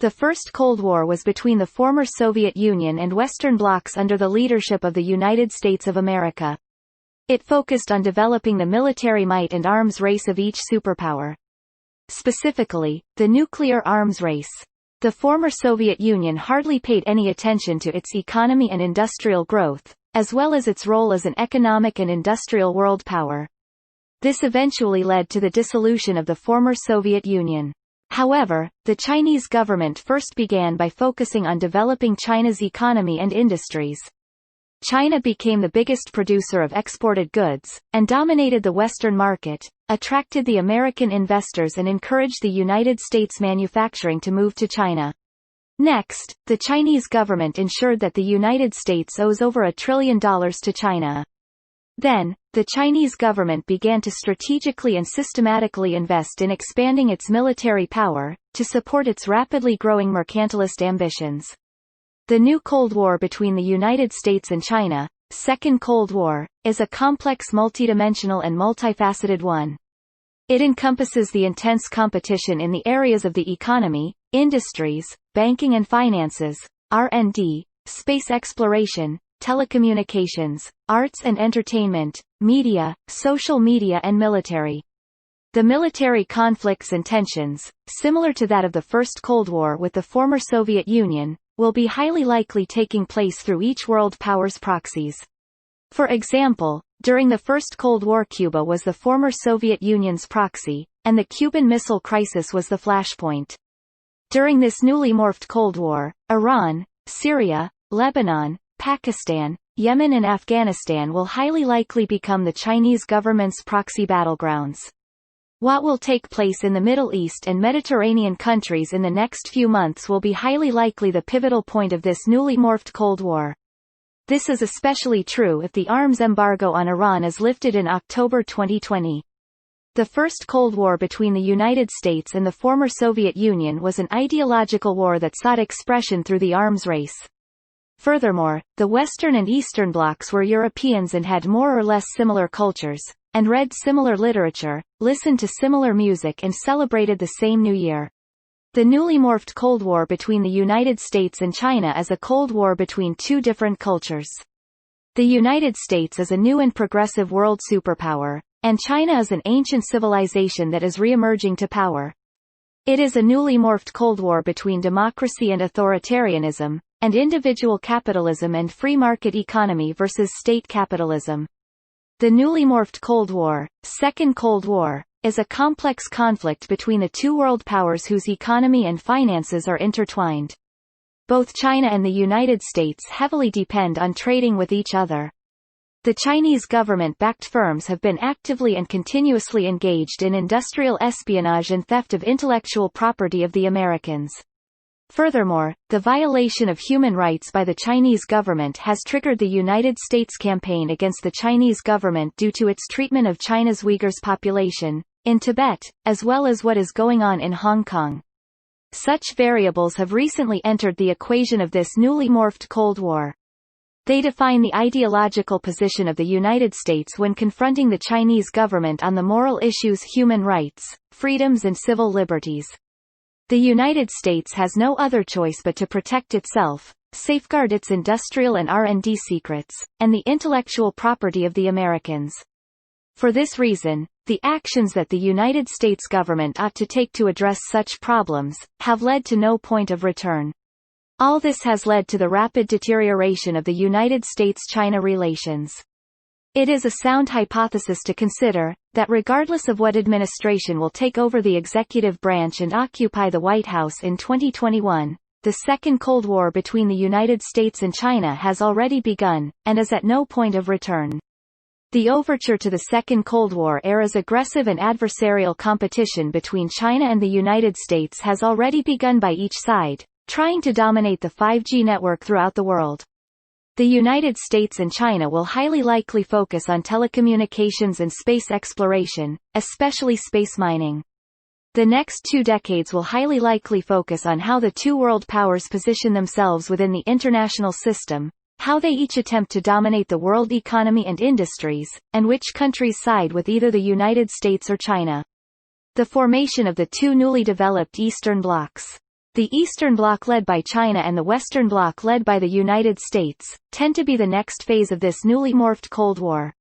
The First Cold War was between the former Soviet Union and Western blocs under the leadership of the United States of America. It focused on developing the military might and arms race of each superpower. Specifically, the nuclear arms race. The former Soviet Union hardly paid any attention to its economy and industrial growth, as well as its role as an economic and industrial world power. This eventually led to the dissolution of the former Soviet Union. However, the Chinese government first began by focusing on developing China's economy and industries. China became the biggest producer of exported goods, and dominated the Western market, attracted the American investors and encouraged the United States manufacturing to move to China. Next, the Chinese government ensured that the United States owes over $1 trillion to China. Then, the Chinese government began to strategically and systematically invest in expanding its military power, to support its rapidly growing mercantilist ambitions. The new Cold War between the United States and China, Second Cold War, is a complex multidimensional and multifaceted one. It encompasses the intense competition in the areas of the economy, industries, banking and finances, R&D, space exploration, telecommunications, arts and entertainment, media, social media and military. The military conflicts and tensions, similar to that of the First Cold War with the former Soviet Union, will be highly likely taking place through each world power's proxies. For example, during the First Cold War, Cuba was the former Soviet Union's proxy, and the Cuban Missile Crisis was the flashpoint. During this newly morphed Cold War, Iran, Syria, Lebanon, Pakistan, Yemen and Afghanistan will highly likely become the Chinese government's proxy battlegrounds. What will take place in the Middle East and Mediterranean countries in the next few months will be highly likely the pivotal point of this newly morphed Cold War. This is especially true if the arms embargo on Iran is lifted in October 2020. The First Cold War between the United States and the former Soviet Union was an ideological war that sought expression through the arms race. Furthermore, the Western and Eastern blocs were Europeans and had more or less similar cultures, and read similar literature, listened to similar music and celebrated the same New Year. The newly morphed Cold War between the United States and China is a Cold War between two different cultures. The United States is a new and progressive world superpower, and China is an ancient civilization that is re-emerging to power. It is a newly morphed Cold War between democracy and authoritarianism, and individual capitalism and free market economy versus state capitalism. The newly morphed Cold War, Second Cold War, is a complex conflict between the two world powers whose economy and finances are intertwined. Both China and the United States heavily depend on trading with each other. The Chinese government-backed firms have been actively and continuously engaged in industrial espionage and theft of intellectual property of the Americans. Furthermore, the violation of human rights by the Chinese government has triggered the United States campaign against the Chinese government due to its treatment of China's Uyghurs population, in Tibet, as well as what is going on in Hong Kong. Such variables have recently entered the equation of this newly morphed Cold War. They define the ideological position of the United States when confronting the Chinese government on the moral issues human rights, freedoms and civil liberties. The United States has no other choice but to protect itself, safeguard its industrial and R&D secrets, and the intellectual property of the Americans. For this reason, the actions that the United States government ought to take to address such problems, have led to no point of return. All this has led to the rapid deterioration of the United States-China relations. It is a sound hypothesis to consider, that regardless of what administration will take over the executive branch and occupy the White House in 2021, the Second Cold War between the United States and China has already begun, and is at no point of return. The overture to the Second Cold War era's aggressive and adversarial competition between China and the United States has already begun by each side, trying to dominate the 5G network throughout the world. The United States and China will highly likely focus on telecommunications and space exploration, especially space mining. The next 2 decades will highly likely focus on how the two world powers position themselves within the international system, how they each attempt to dominate the world economy and industries, and which countries side with either the United States or China. The formation of the two newly developed Eastern blocs. The Eastern Bloc led by China and the Western Bloc led by the United States, tend to be the next phase of this newly morphed Cold War.